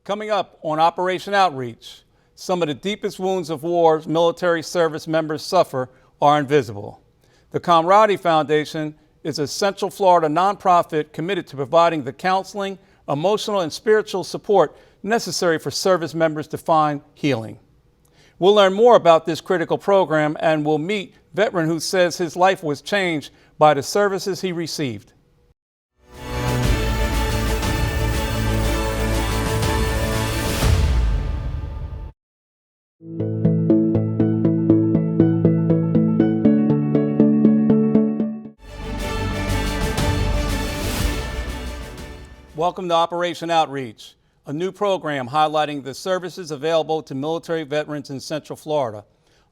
Coming up on Operation Outreach, some of the deepest wounds of war military service members suffer are invisible. The Camaraderie Foundation is a Central Florida nonprofit committed to providing the counseling, emotional, and spiritual support necessary for service members to find healing. We'll learn more about this critical program, and we'll meet a veteran who says his life was changed by the services he received. Welcome to Operation Outreach, a new program highlighting the services available to military veterans in Central Florida.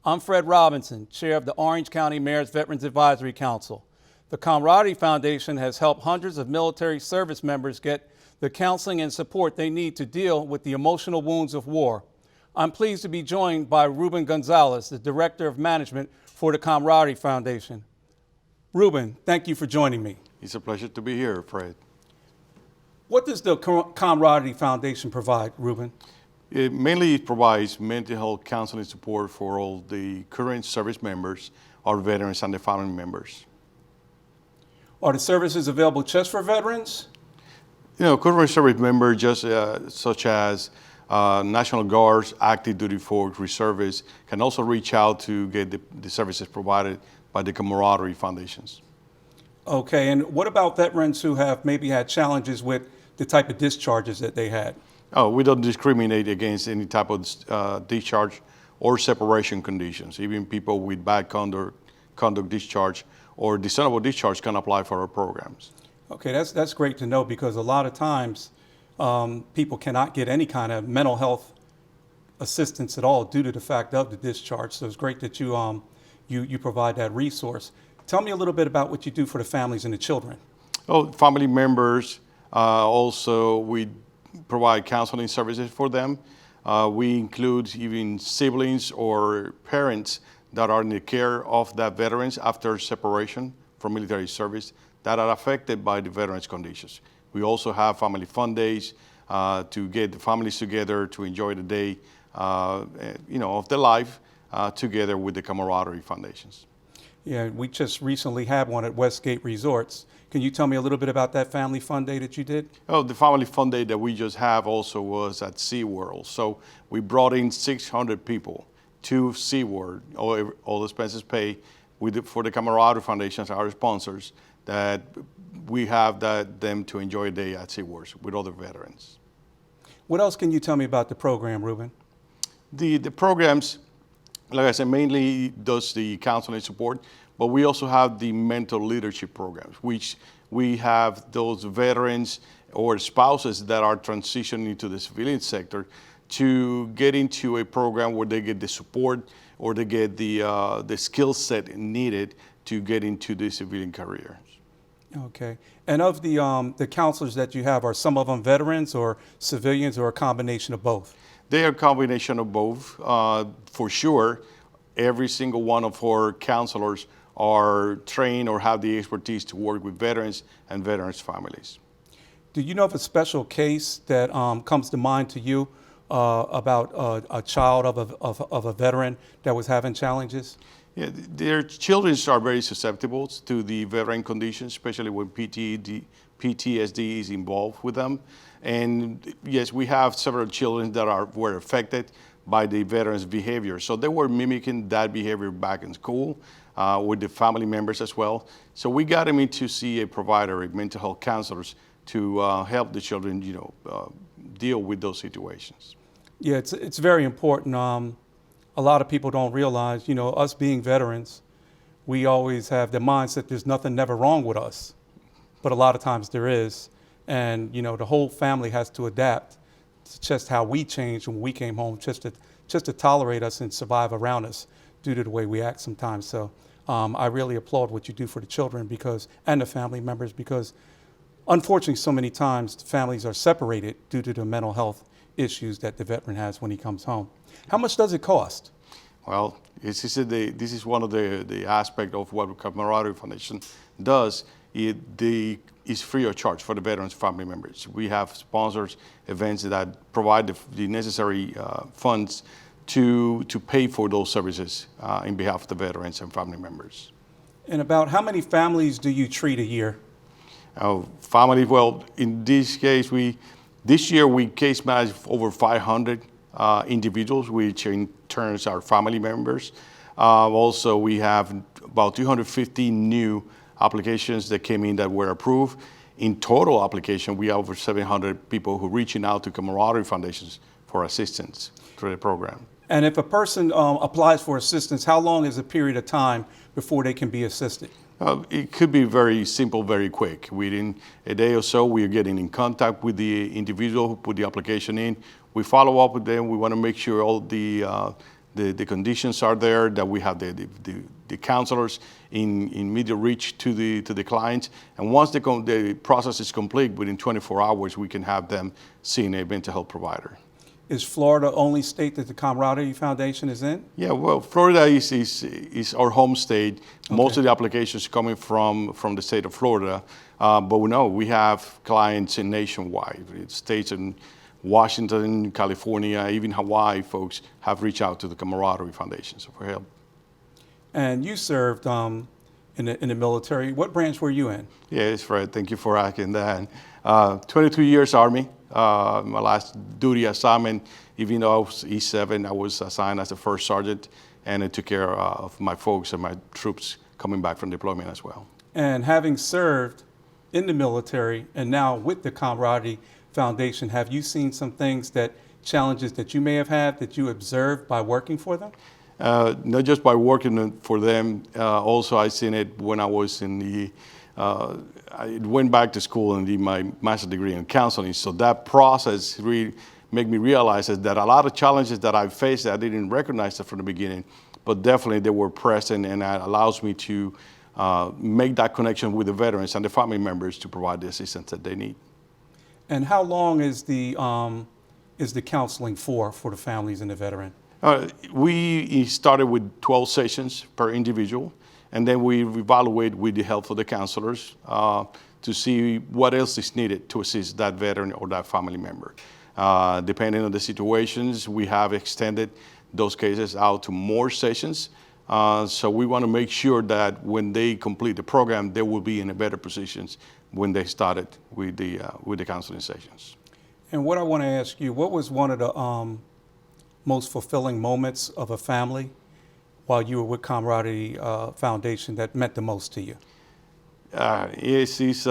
I'm Fred Robinson, chair of the Orange County Mayor's Veterans Advisory Council. The Camaraderie Foundation has helped hundreds of military service members get the counseling and support they need to deal with the emotional wounds of war. I'm pleased to be joined by Ruben Gonzalez, the Director of Management for the Camaraderie Foundation. Ruben, thank you for joining me. It's a pleasure to be here, Fred. What does the Camaraderie Foundation provide, Ruben? It mainly provides mental health counseling support for all the current service members, our veterans, and their family members. Are the services available just for veterans? You know, current service members, just such as National Guards, active duty folks, reservists, can also reach out to get the services provided by the Camaraderie Foundations. Okay, and what about veterans who have maybe had challenges with the type of discharges that they had? Oh, we don't discriminate against any type of discharge or separation conditions. Even people with bad conduct discharge or dishonorable discharge can apply for our programs. Okay, that's great to know, because a lot of times people cannot get any kind of mental health assistance at all due to the fact of the discharge. So it's great that you provide that resource. Tell me a little bit about what you do for the families and the children. Oh, family members, also we provide counseling services for them. We include even siblings or parents that are in the care of the veterans after separation from military service that are affected by the veterans' conditions. We also have family fun days to get the families together to enjoy the day of their life together with the Camaraderie Foundations. Yeah, we just recently had one at Westgate Resorts. Can you tell me a little bit about that family fun day that you did? Oh, the family fun day that we just have also was at SeaWorld. So we brought in 600 people to SeaWorld, all expenses paid for the Camaraderie Foundations, our sponsors, that we have them to enjoy a day at SeaWorld with other veterans. What else can you tell me about the program, Ruben? The programs, like I said, mainly does the counseling support, but we also have the mental leadership programs, which we have those veterans or spouses that are transitioning to the civilian sector to get into a program where they get the support or they get the skill set needed to get into the civilian career. Okay. And of the counselors that you have, are some of them veterans or civilians, or a combination of both? They are a combination of both. For sure, every single one of our counselors are trained or have the expertise to work with veterans and veterans' families. Do you know of a special case that comes to mind to you about a child of a veteran that was having challenges? Yeah, their children are very susceptible to the veteran conditions, especially when PTSD is involved with them. And yes, we have several children that were affected by the veterans' behavior. So they were mimicking that behavior back in school with the family members as well. So we got them in to see a provider, a mental health counselors, to help the children, deal with those situations. Yeah, it's very important. A lot of people don't realize, us being veterans, we always have the mindset there's nothing never wrong with us. But a lot of times there is. And, the whole family has to adapt to just how we changed when we came home, just to tolerate us and survive around us due to the way we act sometimes. So I really applaud what you do for the children and the family members, because unfortunately so many times families are separated due to the mental health issues that the veteran has when he comes home. How much does it cost? Well, this is one of the aspects of what Camaraderie Foundation does. The is free of charge for the veterans' family members. We have sponsors events that provide the necessary funds to pay for those services in behalf of the veterans and family members. And about how many families do you treat a year? Family, well, in this case, this year we case managed over 500 individuals, which in turns are family members. Also, we have about 250 new applications that came in that were approved. In total application, we have over 700 people who are reaching out to Camaraderie Foundations for assistance through the program. And if a person applies for assistance, how long is a period of time before they can be assisted? It could be very simple, very quick. Within a day or so, we are getting in contact with the individual who put the application in. We follow up with them. We want to make sure all the conditions are there, that we have the counselors in immediate reach to the clients. And once the process is complete, within 24 hours, we can have them seeing a mental health provider. Is Florida the only state that the Camaraderie Foundation is in? Yeah, well, Florida is our home state. Okay. Most of the applications coming from the state of Florida, but we know we have clients in nationwide. States in Washington, California, even Hawaii folks have reached out to the Camaraderie Foundation for help. And you served in the military. What branch were you in? Yes, Fred, thank you for asking that. 22 years Army. My last duty assignment, even though I was E7, I was assigned as a first sergeant, and I took care of my folks and my troops coming back from deployment as well. And having served in the military and now with the Camaraderie Foundation, have you seen some challenges that you may have had that you observed by working for them? Not just by working for them, also I seen it when I was in the I went back to school and did my master's degree in counseling. So that process really made me realize that a lot of challenges that I faced, I didn't recognize them from the beginning, but definitely they were present, and that allows me to make that connection with the veterans and the family members to provide the assistance that they need. And how long is the counseling for the families and the veteran? We started with 12 sessions per individual. And then we evaluate with the help of the counselors to see what else is needed to assist that veteran or that family member. Depending on the situations, we have extended those cases out to more sessions. So we want to make sure that when they complete the program, they will be in a better positions when they started with the counseling sessions. And what I want to ask you, what was one of the most fulfilling moments of a family while you were with Camaraderie Foundation that meant the most to you? Yes, it's,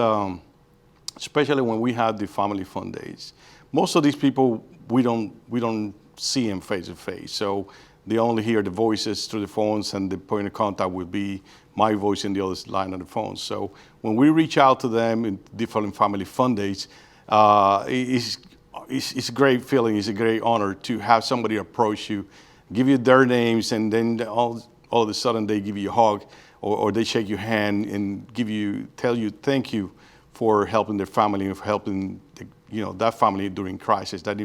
especially when we had the family fun days. Most of these people, we don't see them face to face. So they only hear the voices through the phones, and the point of contact will be my voice in the other line of the phone. So when we reach out to them in different family fun days, it's a great feeling. It's a great honor to have somebody approach you, give you their names, and then all of a sudden they give you a hug, or they shake your hand and tell you thank you for helping their family, for helping that family during crisis, that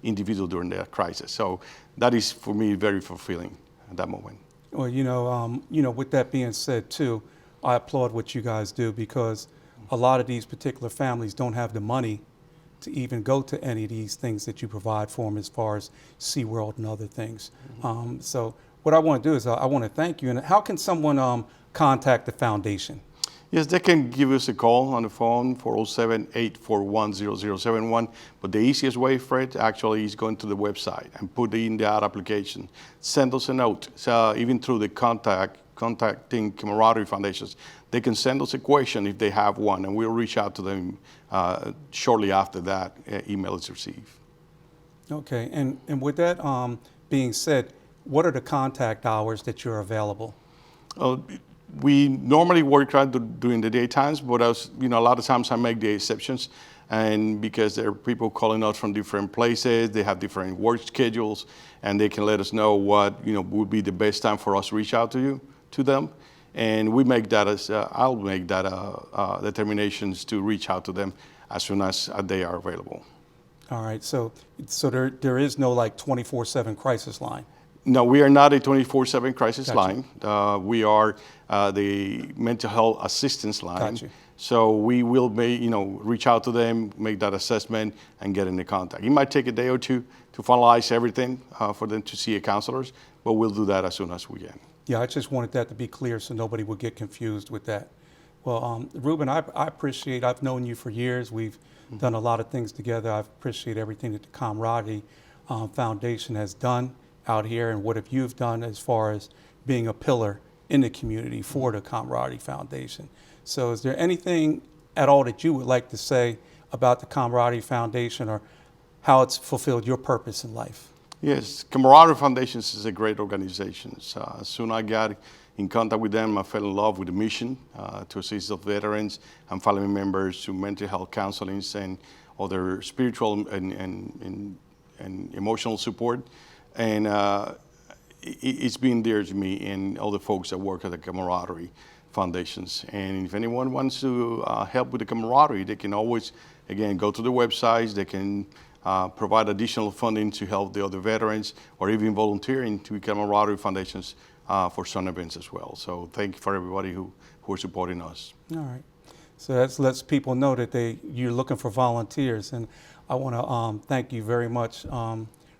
individual during that crisis. So that is for me very fulfilling at that moment. Well, with that being said too, I applaud what you guys do, because a lot of these particular families don't have the money to even go to any of these things that you provide for them, as far as SeaWorld and other things. Mm-hmm. So what I want to do is I want to thank you. And how can someone contact the foundation? Yes, they can give us a call on the phone, 407-841-0071. But the easiest way, Fred, actually is going to the website and put in the ad application. Send us a note, even through the contacting Camaraderie Foundations. They can send us a question if they have one, and we'll reach out to them shortly after that email is received. Okay, and with that being said, what are the contact hours that you're available? We normally work during the daytimes, but a lot of times I make the exceptions, and because there are people calling us from different places, they have different work schedules, and they can let us know what would be the best time for us to reach out to them, and we make that I'll make that determinations to reach out to them as soon as they are available. All right, so there is no 24/7 crisis line. No, we are not a 24/7 crisis Gotcha. line. We are the mental health assistance line. Gotcha. So we will reach out to them, make that assessment, and get into contact. It might take a day or two to finalize everything for them to see a counselor, but we'll do that as soon as we can. Yeah, I just wanted that to be clear so nobody would get confused with that. Well, Ruben, I appreciate, I've known you for years. We've done a lot of things together. I appreciate everything that the Camaraderie Foundation has done out here, and what have you've done as far as being a pillar in the community for the Camaraderie Foundation. So is there anything at all that you would like to say about the Camaraderie Foundation or how it's fulfilled your purpose in life? Yes, Camaraderie Foundation is a great organization. As soon as I got in contact with them, I fell in love with the mission to assist the veterans and family members to mental health counseling and other spiritual and emotional support. And it's been dear to me and all the folks that work at the Camaraderie Foundations. And if anyone wants to help with the Camaraderie, they can always, again, go to the websites. They can provide additional funding to help the other veterans, or even volunteering to Camaraderie Foundations for some events as well. So thank you for everybody who are supporting us. All right. So that lets people know that you're looking for volunteers. And I want to thank you very much,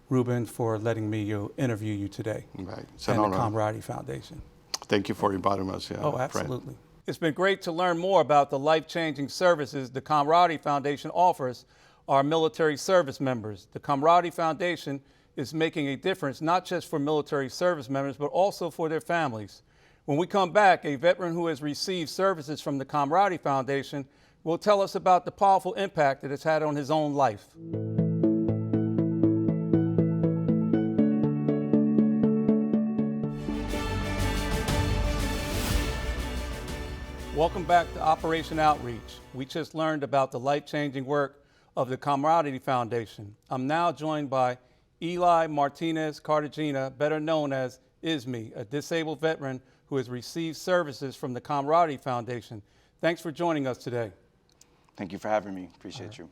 Ruben, for letting me interview you today. Right. And the Camaraderie Foundation. Thank you for inviting us. Oh, absolutely. Fred. It's been great to learn more about the life-changing services the Camaraderie Foundation offers our military service members. The Camaraderie Foundation is making a difference not just for military service members, but also for their families. When we come back, a veteran who has received services from the Camaraderie Foundation will tell us about the powerful impact that it's had on his own life. Welcome back to Operation Outreach. We just learned about the life-changing work of the Camaraderie Foundation. I'm now joined by Eli Martinez Cartagena, better known as Isme, a disabled veteran who has received services from the Camaraderie Foundation. Thanks for joining us today. Thank you for having me. Appreciate you.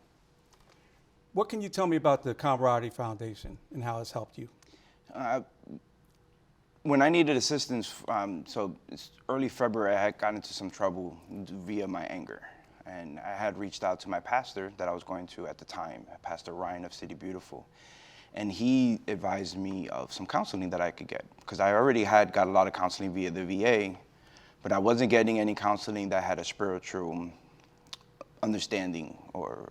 What can you tell me about the Camaraderie Foundation and how it's helped you? When I needed assistance, so it's early February, I had gotten into some trouble via my anger. And I had reached out to my pastor that I was going to at the time, Pastor Ryan of City Beautiful. And he advised me of some counseling that I could get, because I already had got a lot of counseling via the VA, but I wasn't getting any counseling that had a spiritual understanding or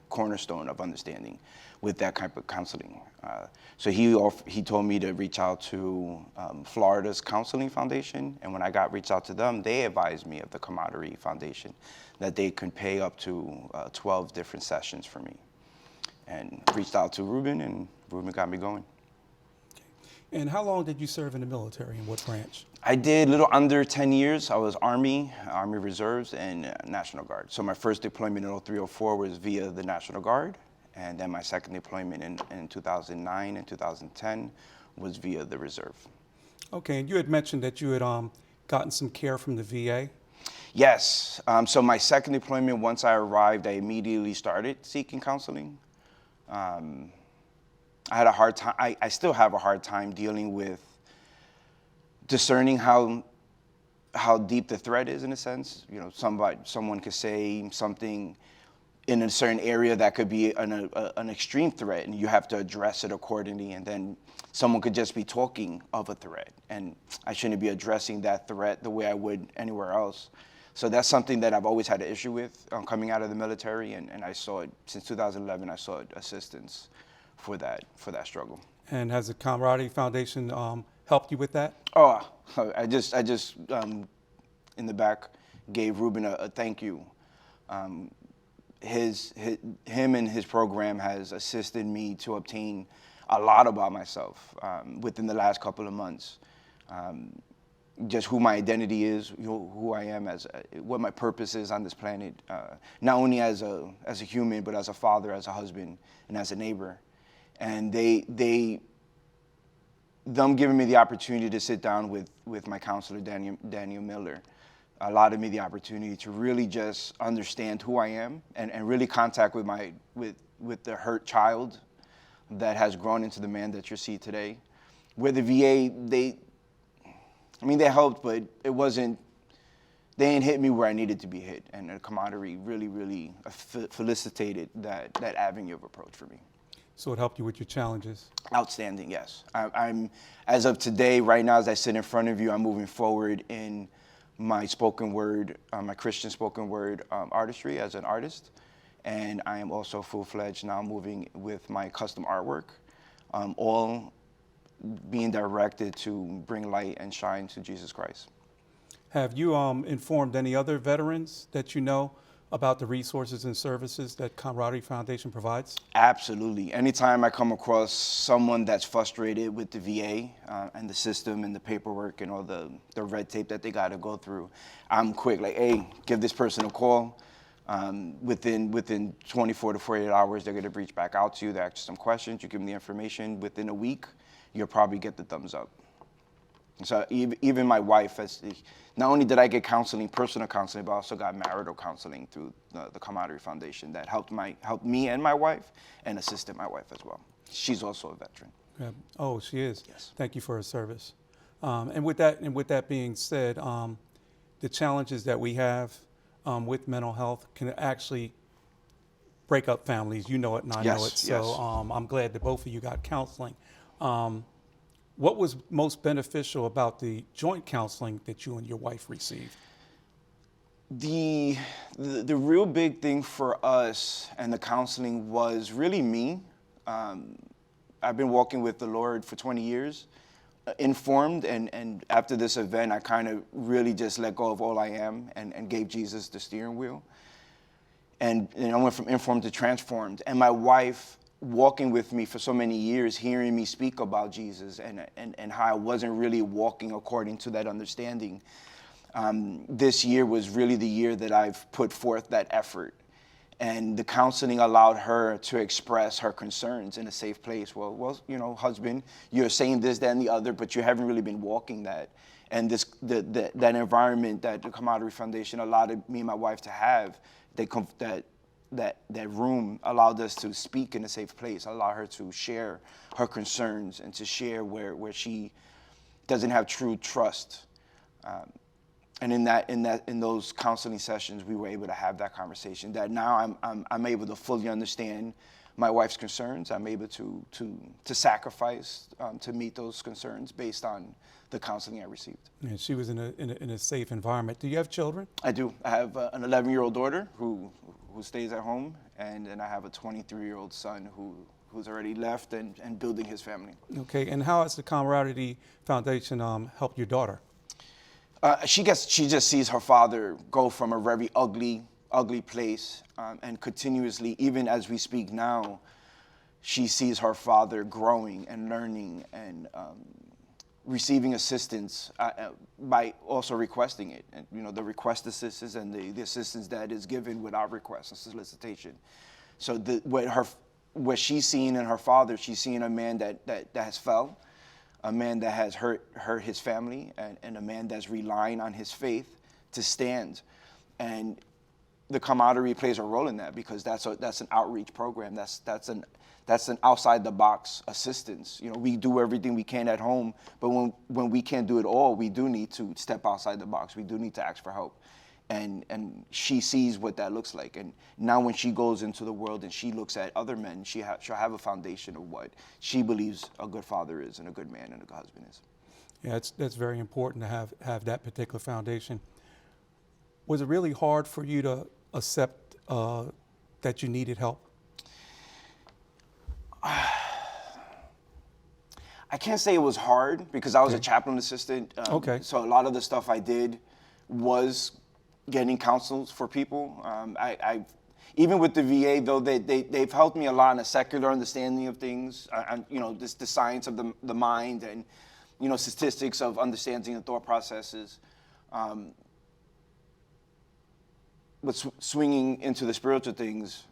cornerstone of understanding with that type of counseling. So he told me to reach out to Florida's Counseling Foundation, and when I reached out to them, they advised me of the Camaraderie Foundation, that they could pay up to 12 different sessions for me. And reached out to Ruben, and Ruben got me going. And how long did you serve in the military, and what branch? I did a little under 10 years. I was Army Reserves, and National Guard. So my first deployment in 0304 was via the National Guard, and then my second deployment in 2009 and 2010 was via the Reserve. Okay, and you had mentioned that you had gotten some care from the VA. Yes. So my second deployment, once I arrived, I immediately started seeking counseling. I had a hard time. I still have a hard time dealing with discerning how deep the threat is, in a sense. You know, someone could say something in a certain area that could be an extreme threat, and you have to address it accordingly. And then someone could just be talking of a threat, and I shouldn't be addressing that threat the way I would anywhere else. So that's something that I've always had an issue with coming out of the military, and I saw it since 2011. I saw assistance for that struggle. And has the Camaraderie Foundation helped you with that? Oh, I just in the back gave Ruben a thank you. Him and his program has assisted me to obtain a lot about myself within the last couple of months. Just who my identity is, who I am, what my purpose is on this planet, not only as a human, but as a father, as a husband, and as a neighbor. And them giving me the opportunity to sit down with my counselor, Daniel Miller, allowed me the opportunity to really just understand who I am and really contact with the hurt child that has grown into the man that you see today. Where the VA, they helped, but they they ain't hit me where I needed to be hit. And the camaraderie really, really felicitated that avenue of approach for me. So it helped you with your challenges. Outstanding, yes. I'm, as of today, right now, as I sit in front of you, I'm moving forward in my spoken word, my Christian spoken word artistry as an artist. And I am also full-fledged now moving with my custom artwork, all being directed to bring light and shine to Jesus Christ. Have you informed any other veterans that you know about the resources and services that Camaraderie Foundation provides? Absolutely. Anytime I come across someone that's frustrated with the VA and the system and the paperwork and all the red tape that they got to go through, I'm quick, like, hey, give this person a call. Within 24 to 48 hours, they're going to reach back out to you. They ask you some questions. You give them the information. Within a week, you'll probably get the thumbs up. So even my wife, not only did I get counseling, personal counseling, but I also got marital counseling through the Camaraderie Foundation that helped me and my wife and assisted my wife as well. She's also a veteran. Yeah. Oh, she is? Yes. Thank you for her service. And with that being said, the challenges that we have with mental health can actually break up families. You know it and I know it. So I'm glad that both of you got counseling. What was most beneficial about the joint counseling that you and your wife received? The real big thing for us and the counseling was really me. I've been walking with the Lord for 20 years, informed, and after this event, I kind of really just let go of all I am and gave Jesus the steering wheel. And I went from informed to transformed. And my wife, walking with me for so many years, hearing me speak about Jesus and how I wasn't really walking according to that understanding. This year was really the year that I've put forth that effort. And the counseling allowed her to express her concerns in a safe place. Well, you know, husband, you're saying this, that, and the other, but you haven't really been walking that. And that environment that the Camaraderie Foundation allowed me and my wife to have, that room allowed us to speak in a safe place, allow her to share her concerns and to share where she doesn't have true trust. And in those counseling sessions, we were able to have that conversation. That now I'm able to fully understand my wife's concerns. I'm able to sacrifice to meet those concerns based on the counseling I received. And she was in a safe environment. Do you have children? I do. I have an 11-year-old daughter who stays at home, and then I have a 23-year-old son who's already left and building his family. Okay, and how has the Camaraderie Foundation helped your daughter? She just sees her father go from a very ugly place, and continuously, even as we speak now, she sees her father growing and learning and receiving assistance by also requesting it. And, you know, the request assistance and the assistance that is given without request and solicitation. So what she's seeing in her father, she's seeing a man that has fell, a man that has hurt his family, and a man that's relying on his faith to stand. And the camaraderie plays a role in that, because that's an outreach program. That's an outside the box assistance. You know, we do everything we can at home, but when we can't do it all, we do need to step outside the box. We do need to ask for help. And she sees what that looks like. And now when she goes into the world and she looks at other men, she'll have a foundation of what she believes a good father is and a good man and a good husband is. Yeah, that's very important to have that particular foundation. Was it really hard for you to accept that you needed help? I can't say it was hard, because I was a chaplain assistant. Okay. So a lot of the stuff I did was getting counsels for people. I even with the VA, though, they've helped me a lot in a secular understanding of things. You know, the science of the mind, and, you know, statistics of understanding the thought processes. But swinging into the spiritual things,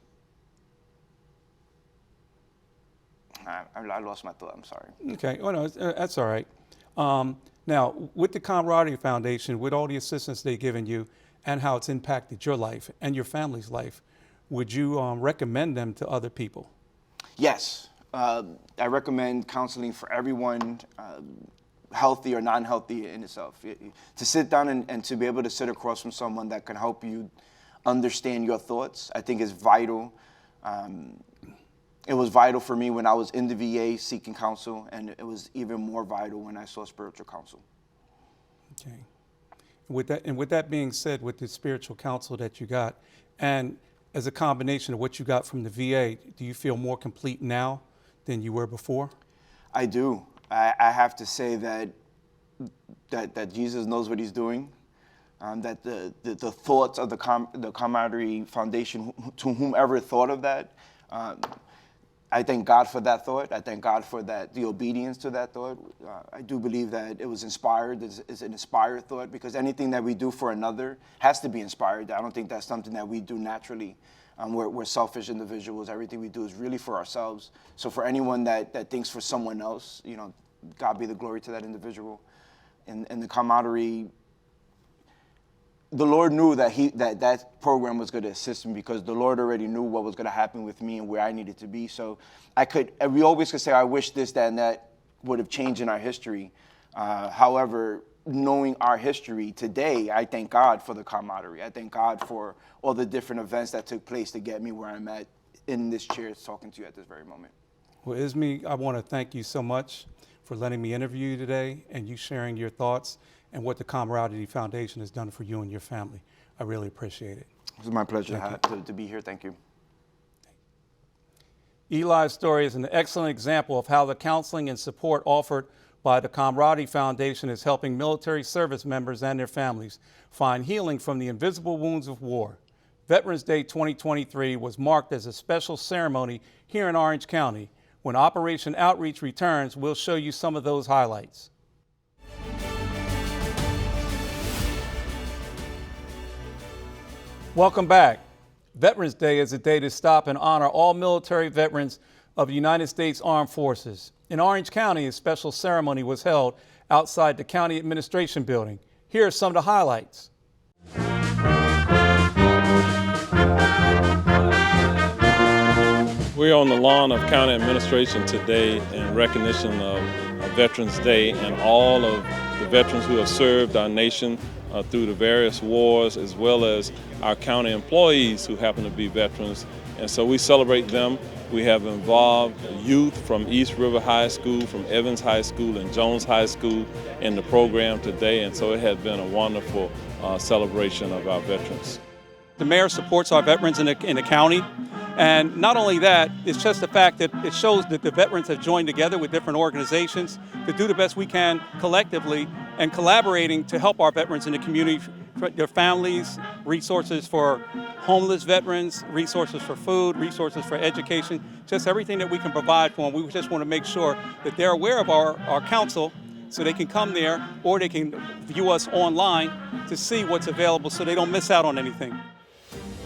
I lost my thought. I'm sorry. Okay. Oh, no, that's all right. Now, with the Camaraderie Foundation, with all the assistance they've given you and how it's impacted your life and your family's life, would you recommend them to other people? Yes. I recommend counseling for everyone. healthy or non-healthy in itself. To sit down and to be able to sit across from someone that can help you understand your thoughts, I think is vital. It was vital for me when I was in the VA seeking counsel, and it was even more vital when I saw spiritual counsel. Okay. With that being said, with the spiritual counsel that you got, and as a combination of what you got from the VA, do you feel more complete now than you were before? I do. I have to say that Jesus knows what he's doing. That the thoughts of the Camaraderie Foundation, to whomever thought of that, I thank God for that thought. I thank God for the obedience to that thought. I do believe that it was inspired. It's an inspired thought, because anything that we do for another has to be inspired. I don't think that's something that we do naturally. We're selfish individuals. Everything we do is really for ourselves. So for anyone that thinks for someone else, God be the glory to that individual. And the camaraderie, the Lord knew that program was going to assist me, because the Lord already knew what was going to happen with me and where I needed to be. So we always could say, I wish this, that, and that would have changed in our history. However, knowing our history today, I thank God for the camaraderie. I thank God for all the different events that took place to get me where I'm at in this chair talking to you at this very moment. Well, Ismi, I want to thank you so much for letting me interview you today and you sharing your thoughts and what the Camaraderie Foundation has done for you and your family. I really appreciate it. It was my pleasure to be here. Thank you. Eli's story is an excellent example of how the counseling and support offered by the Camaraderie Foundation is helping military service members and their families find healing from the invisible wounds of war. Veterans Day 2023 was marked as a special ceremony here in Orange County. When Operation Outreach returns, we'll show you some of those highlights. Welcome back. Veterans Day is a day to stop and honor all military veterans of the United States Armed Forces. In Orange County, a special ceremony was held outside the County Administration Building. Here are some of the highlights. We're on the lawn of County Administration today in recognition of Veterans Day and all of the veterans who have served our nation through the various wars, as well as our county employees who happen to be veterans. And so we celebrate them. We have involved youth from East River High School, from Evans High School, and Jones High School in the program today. And so it has been a wonderful celebration of our veterans. The mayor supports our veterans in the county. And not only that, it's just the fact that it shows that the veterans have joined together with different organizations to do the best we can collectively and collaborating to help our veterans in the community, their families, resources for homeless veterans, resources for food, resources for education, just everything that we can provide for them. We just want to make sure that they're aware of our council so they can come there or they can view us online to see what's available so they don't miss out on anything.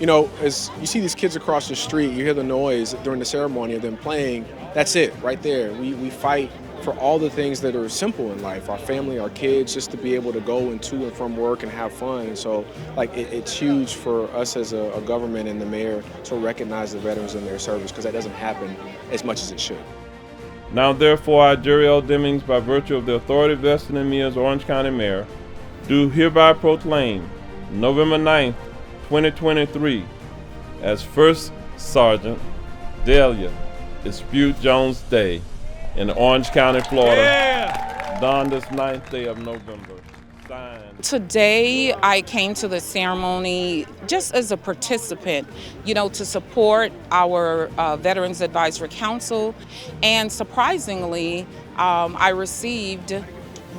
You know, as you see these kids across the street, you hear the noise during the ceremony of them playing, that's it, right there. We fight for all the things that are simple in life, our family, our kids, just to be able to go and to and from work and have fun. And so, it's huge for us as a government and the mayor to recognize the veterans in their service, because that doesn't happen as much as it should. Now therefore, I, Jerry L. Demings, by virtue of the authority vested in me as Orange County Mayor, do hereby proclaim November 9th, 2023 as First Sergeant Delia Dispute Jones Day in Orange County, Florida, done this 9th day of November. Signed. Today, I came to the ceremony just as a participant, to support our Veterans Advisory Council. And surprisingly, I received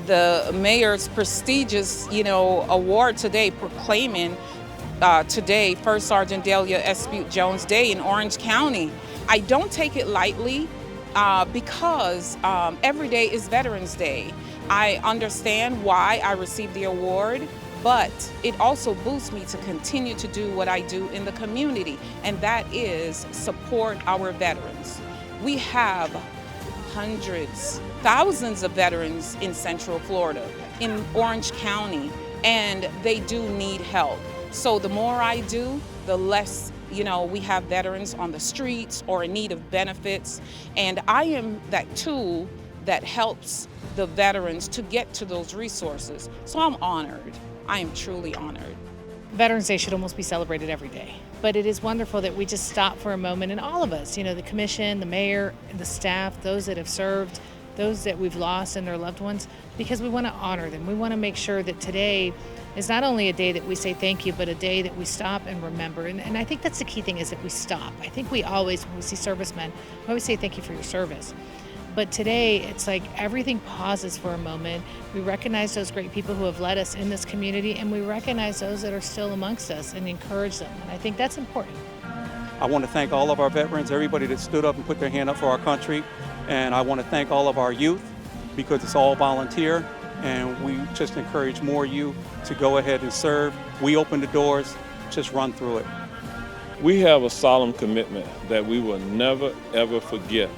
the mayor's prestigious, award today, proclaiming today First Sergeant Delia Dispute Jones Day in Orange County. I don't take it lightly because every day is Veterans Day. I understand why I received the award, but it also boosts me to continue to do what I do in the community, and that is support our veterans. We have hundreds, thousands of veterans in Central Florida, in Orange County, and they do need help. So the more I do, the less, we have veterans on the streets or in need of benefits. And I am that tool that helps the veterans to get to those resources. So I'm honored. I am truly honored. Veterans Day should almost be celebrated every day. But it is wonderful that we just stop for a moment, and all of us, the commission, the mayor, the staff, those that have served, those that we've lost and their loved ones, because we want to honor them. We want to make sure that today is not only a day that we say thank you, but a day that we stop and remember. And I think that's the key thing, is that we stop. I think we always, when we see servicemen, we always say thank you for your service. But today, it's like everything pauses for a moment. We recognize those great people who have led us in this community, and we recognize those that are still amongst us and encourage them. And I think that's important. I want to thank all of our veterans, everybody that stood up and put their hand up for our country. And I want to thank all of our youth, because it's all volunteer. And we just encourage more youth to go ahead and serve. We open the doors, just run through it. We have a solemn commitment that we will never, ever forget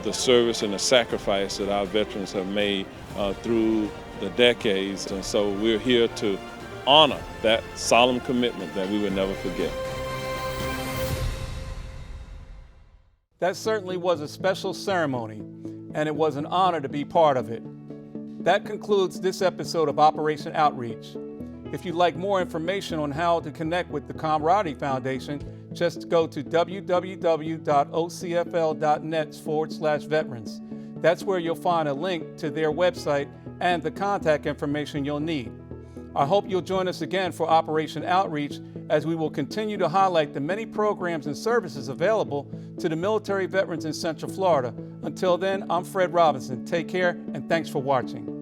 the service and the sacrifice that our veterans have made through the decades. And so we're here to honor that solemn commitment that we will never forget. That certainly was a special ceremony, and it was an honor to be part of it. That concludes this episode of Operation Outreach. If you'd like more information on how to connect with the Camaraderie Foundation, just go to www.ocfl.net/veterans. That's where you'll find a link to their website and the contact information you'll need. I hope you'll join us again for Operation Outreach, as we will continue to highlight the many programs and services available to the military veterans in Central Florida. Until then, I'm Fred Robinson. Take care, and thanks for watching.